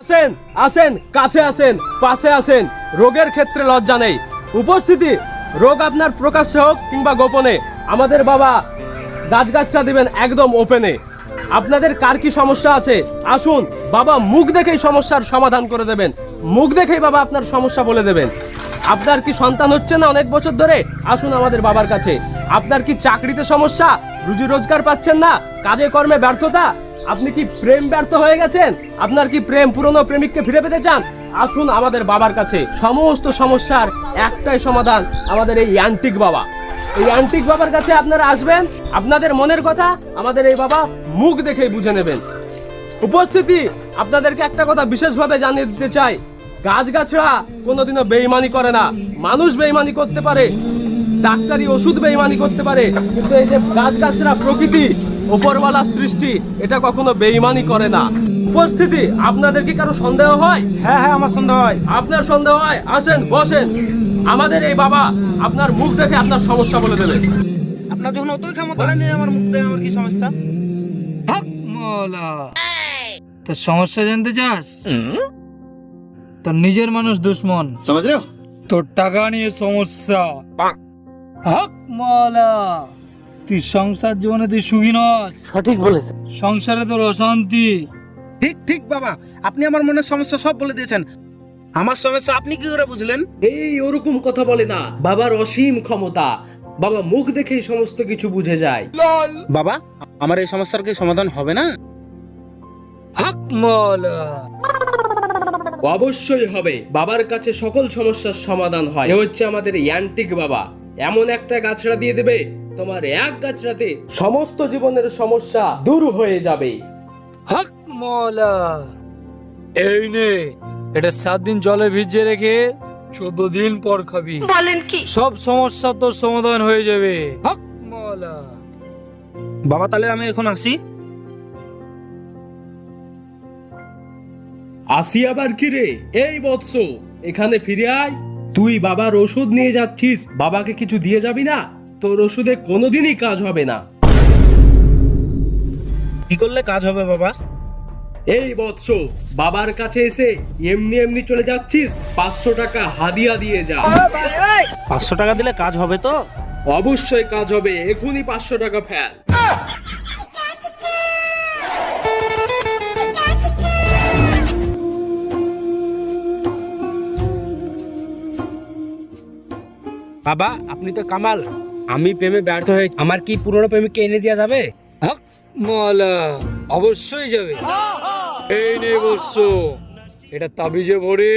আসেন আসেন, কাছে আসেন, পাশে আসেন। রোগের ক্ষেত্রে লজ্জা নেই। উপস্থিতি, রোগ আপনার প্রকাশ্যে হোক কিংবা গোপনে, আমাদের বাবা গাছগাছরা দিবেন একদম ওপেনে। আপনাদের কার কি সমস্যা আছে আসুন, বাবা মুখ দেখেই সমস্যার সমাধান করে দেবেন। মুখ দেখেই বাবা আপনার সমস্যা বলে দেবেন। আপনার কি সন্তান হচ্ছে না অনেক বছর ধরে? আসুন আমাদের বাবার কাছে। আপনার কি চাকরিতে সমস্যা, রুজি রোজগার পাচ্ছেন না, কাজে কর্মে ব্যর্থতা? আপনি কি প্রেম ব্যর্থ হয়ে গেছেন? আপনার কি প্রেম পুরনো প্রেমিককে ফিরে পেতে চান? আসুন আমাদের বাবার কাছে। সমস্ত সমস্যার একটাই সমাধান, আমাদের এই অ্যান্টিক বাবা। এই অ্যান্টিক বাবার কাছে আপনারা আসবেন, আপনাদের মনের কথা আমাদের এই বাবা মুখ দেখেই বুঝে নেবেন। উপস্থিতি, আপনাদেরকে একটা কথা বিশেষভাবে জানিয়ে দিতে চাই, গাছগাছরা কোনোদিনও বেইমানি করে না। মানুষ বেইমানি করতে পারে, ডাক্তারি ওষুধ বেইমানি করতে পারে, কিন্তু এই যে গাছগাছরা প্রকৃতি, উপরওয়ালার সৃষ্টি, এটা কখনো বেইমানি করে না। উপস্থিতি, আপনাদের কি কারো সন্দেহ হয়? হ্যাঁ হ্যাঁ, আমার সন্দেহ হয়। আপনার সন্দেহ হয়? আসেন বসেন, আমাদের এই বাবা আপনার মুখ দেখে আপনার সমস্যা বলে দেবে। আপনার যখন অতই ক্ষমতা নেই আমার মুখ দিয়ে আমার কি সমস্যা? হক মৌলা, তোর সমস্যা জানতে চাস? তোর নিজের মানুষ দুশ্মন, समझ रहे हो? তোর টাকা নিয়ে সমস্যা। হক মৌলা, তুই সংসার জীবনে তুই সুখী নস। সঠিক বলেছে। সংসারে তোর অশান্তি। ঠিক ঠিক বাবা, আপনি আমার মনের সমস্যা সব বলে দিয়েছেন। আমার সমস্যা আপনি কি করে বুঝলেন? এই ওরকম কথা বলে না, বাবার অসীম ক্ষমতা। বাবা মুখ দেখেই সমস্ত কিছু বুঝে যায়। বাবা, আমার এই সমস্যার কি সমাধান হবে না? হক মৌলা, অবশ্যই হবে। বাবার কাছে সকল সমস্যার সমাধান হয়। এ হচ্ছে আমাদের অ্যান্টিক বাবা। এমন একটা গাছড়া দিয়ে দেবে, তোমার এক গাছড়াতে সমস্ত জীবনের সমস্যা দূর হয়ে যাবে। হক মৌলা, এই নে, এটা 7 দিন জলে ভিজিয়ে রেখে 14 দিন পর খাবি। বলেন কি? সব সমস্যা তোর সমাধান হয়ে যাবে। হক মৌলা। বাবা তাহলে আমি এখন আসি। আসি আবার কি রে? এই বৎস, এখানে ফিরে আয়। তুই বাবার ওষুধ নিয়ে যাচ্ছিস, বাবাকে কিছু দিয়ে যাবি না? তোর ওষুধে কোনোদিনই কাজ হবে না। কি করলে কাজ হবে বাবা? এই বৎস, বাবার কাছে এসে এমনি এমনি চলে যাচ্ছিস? 500 টাকা হাদিয়া দিয়ে যা। 500 টাকা দিলে কাজ হবে তো? অবশ্যই কাজ হবে, এখনই 500 টাকা ফেল। বাবা আপনি তো কামাল। আমি প্রেমে ব্যর্থ হয়েছি, আমার কি পুরনো প্রেমিককে এনে দেওয়া যাবে? হক মৌলা, অবশ্যই যাবে। এই নে বৎস, এটা তাবিজে ভরে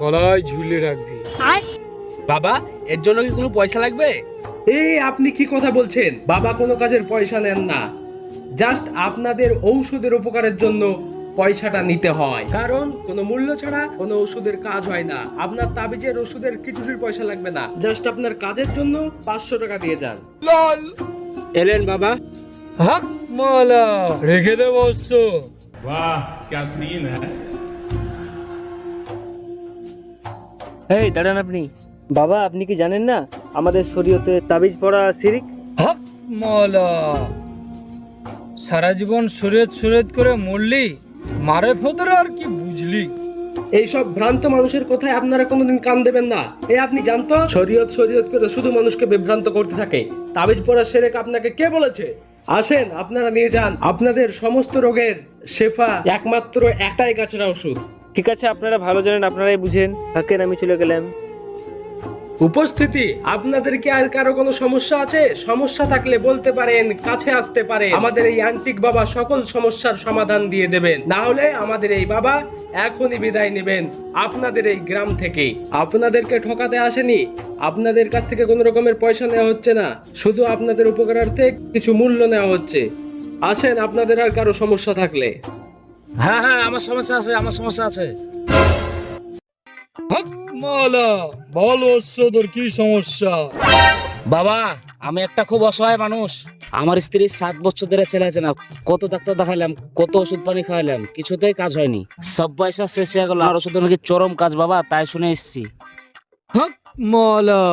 গলায় ঝুলিয়ে রাখবি। বাবা এর জন্য কি কোনো পয়সা লাগবে? এই আপনি কি কথা বলছেন? বাবা কোনো কাজের পয়সা নেন না। জাস্ট আপনাদের ঔষধের উপকারের জন্য পয়সাটা নিতে হয়, কারণ কোনো মূল্য ছাড়া কোনো ওষুধের কাজ হয় না। আপনার তাবিজের ওষুধের কিছুটির পয়সা লাগবে না, জাস্ট আপনার কাজের জন্য 500 টাকা দিয়ে যান। এলেন বাবা। হক মৌলা, রেখে দে বৎস। वाह क्या सीन है। এই দাঁড়ান আপনি। বাবা আপনি কি জানেন না আমাদের শরীয়তে তাবিজ পড়া শিরিক? হক মৌলা, সারা জীবন শরীয়ত শরীয়ত করে মরলি, মারে ফোদরে আর কি বুঝলি? এইসব ভ্রান্ত মানুষের কথায় আপনারা কোনোদিন কান দেবেন না। আপনি জানতো শরীয়ত শরীয়ত করে শুধু মানুষকে বিভ্রান্ত করতে থাকে। তাবিজ পড়া শিরক আপনাকে কে বলেছে? আসেন আপনারা নিয়ে যান, আপনাদের সমস্ত রোগের শেফা একমাত্র একটাই গাছের ওষুধ। ঠিক আছে, আপনারা ভালো জানেন, আপনারাই বুঝেন। থাকেন, আমি চলে গেলাম। উপস্থিতি, আপনাদের কি আর কারো কোনো সমস্যা আছে? সমস্যা থাকলে বলতে পারেন, কাছে আসতে পারেন। আমাদের এই অ্যান্টিক বাবা সকল সমস্যার সমাধান দিয়ে দেবেন। না হলে আমাদের এই বাবা এখনই বিদায় নেবেন আপনাদের এই গ্রাম থেকে। আপনাদেরকে ঠকাতে আসেনি, আপনাদের কাছ থেকে কোনো রকমের পয়সা নেওয়া হচ্ছে না, শুধু আপনাদের উপকারার্থে কিছু মূল্য নেওয়া হচ্ছে। আসেন আপনাদের আর কারো সমস্যা থাকলে। হ্যাঁ হ্যাঁ, আমার সমস্যা আছে, আমার সমস্যা আছে। হক মৌলা, বল বৎস, তোর কি সমস্যা? বাবা আমি একটা খুব অসহায় মানুষ। আমার স্ত্রী 7 বছর ধরে ছেলে আছে না, কত ডাক্তার দেখাইলাম, কত ওষুধ পানি খাওয়াইলাম, কিছুতেই কাজ হয়নি। সব পয়সা শেষ হয়ে গেল, আর ওষুধের নাকি চরম কাজ বাবা, তাই শুনে এসেছি। হক মৌলা,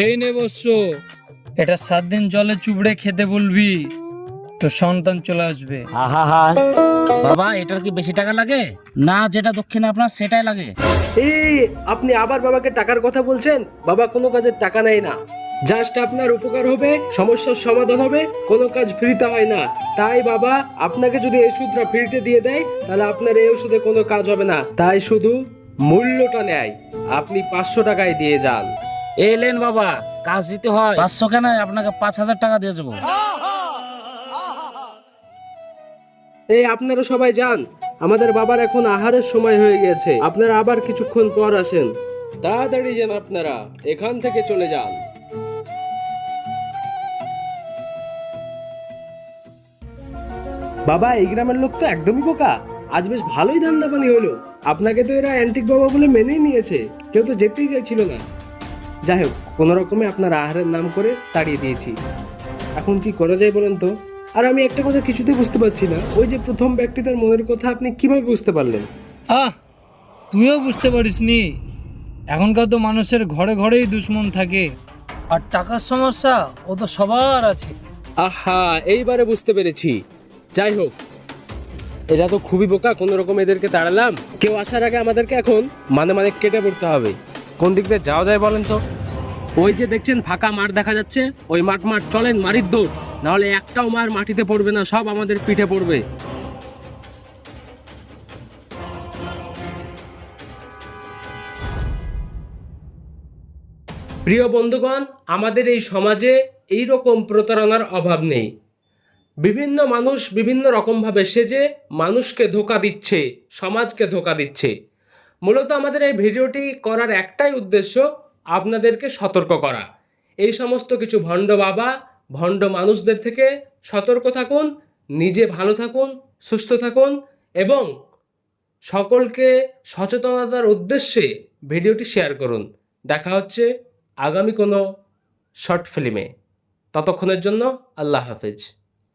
এই নে বৎস, এটা 7 দিন জলে চুবড়ে খেতে বলবি, তো সন্তান চলে আসবে। আহা হা বাবা এটার কি বেশি টাকা লাগে, না যেটা দক্ষিণে আপনার সেটাই লাগে? এই আপনি আবার বাবাকে টাকার কথা বলছেন? বাবা কোনো কাজের টাকা নেয় না, জাস্ট আপনার উপকার হবে, সমস্যার সমাধান হবে, কোনো কাজ ফ্রিতে হয় না। তাই বাবা আপনাকে যদি এই ওষুধটা ফ্রিতে দিয়ে দেয় তাহলে আপনার এই ওষুধে কোনো কাজ হবে না, তাই শুধু মূল্যটা নেয়। আপনি 500 টাকায় দিয়ে যান। এলেন বাবা, কাজ দিতে হয়, 500 কেন, আপনাকে 5000 টাকা দিয়ে যাবো। এই আপনারা সবাই যান, আমাদের বাবার এখন আহারের সময় হয়ে গেছে। আপনারা আবার কিছুক্ষণ পর আসেন, তাড়াতাড়ি যান, আপনারা এখান থেকে চলে যান। বাবা এই গ্রামের লোক তো একদমই বোকা, আজ বেশ ভালোই ধান্দা পানি হলো। আপনাকে তো এরা অ্যান্টিক বাবা বলে মেনেই নিয়েছে, কেউ তো যেতেই চাইছিল না। যাই হোক, কোনো রকমে আপনার আহারের নাম করে তাড়িয়ে দিয়েছি। এখন কি করা যায় বলেন তো? আর আমি একটা কথা কিছুতেই বুঝতে পারছি না, ওই যে প্রথম ব্যক্তি তার মনের কথা আপনি কিভাবে বুঝতে পারলেন? তুইও বুঝতে পারিসনি? এখনকার তো মানুষের ঘরে ঘরেই দুশ্মন থাকে, আর টাকার সমস্যা ও তো সবার আছে। আহা, এইবারে বুঝতে পেরেছি। যাই হোক, এরা তো খুবই বোকা, কোনো রকম এদেরকে তাড়ালাম। কেউ আসার আগে আমাদেরকে এখন মানে কেটে পড়তে হবে। কোন দিক দিয়ে যাওয়া যায় বলেন তো? ওই যে দেখছেন ফাঁকা মাঠ দেখা যাচ্ছে, ওই মাঠ চলেন, মারির দৌড়, নাহলে একটাও মার মাটিতে পড়বে না, সব আমাদের পিঠে পড়বে। প্রিয় বন্ধুগণ, আমাদের এই সমাজে এই রকম প্রতারণার অভাব নেই। বিভিন্ন মানুষ বিভিন্ন রকমভাবে সেজে মানুষকে ধোঁকা দিচ্ছে, সমাজকে ধোঁকা দিচ্ছে। মূলত আমাদের এই ভিডিওটি করার একটাই উদ্দেশ্য, আপনাদেরকে সতর্ক করা। এই সমস্ত কিছু ভণ্ড বাবা, ভণ্ড মানুষদের থেকে সতর্ক থাকুন, নিজে ভালো থাকুন, সুস্থ থাকুন এবং সকলকে সচেতনতার উদ্দেশ্যে ভিডিওটি শেয়ার করুন। দেখা হচ্ছে আগামী কোনো শর্ট ফিল্মে। ততক্ষণের জন্য আল্লাহ হাফেজ।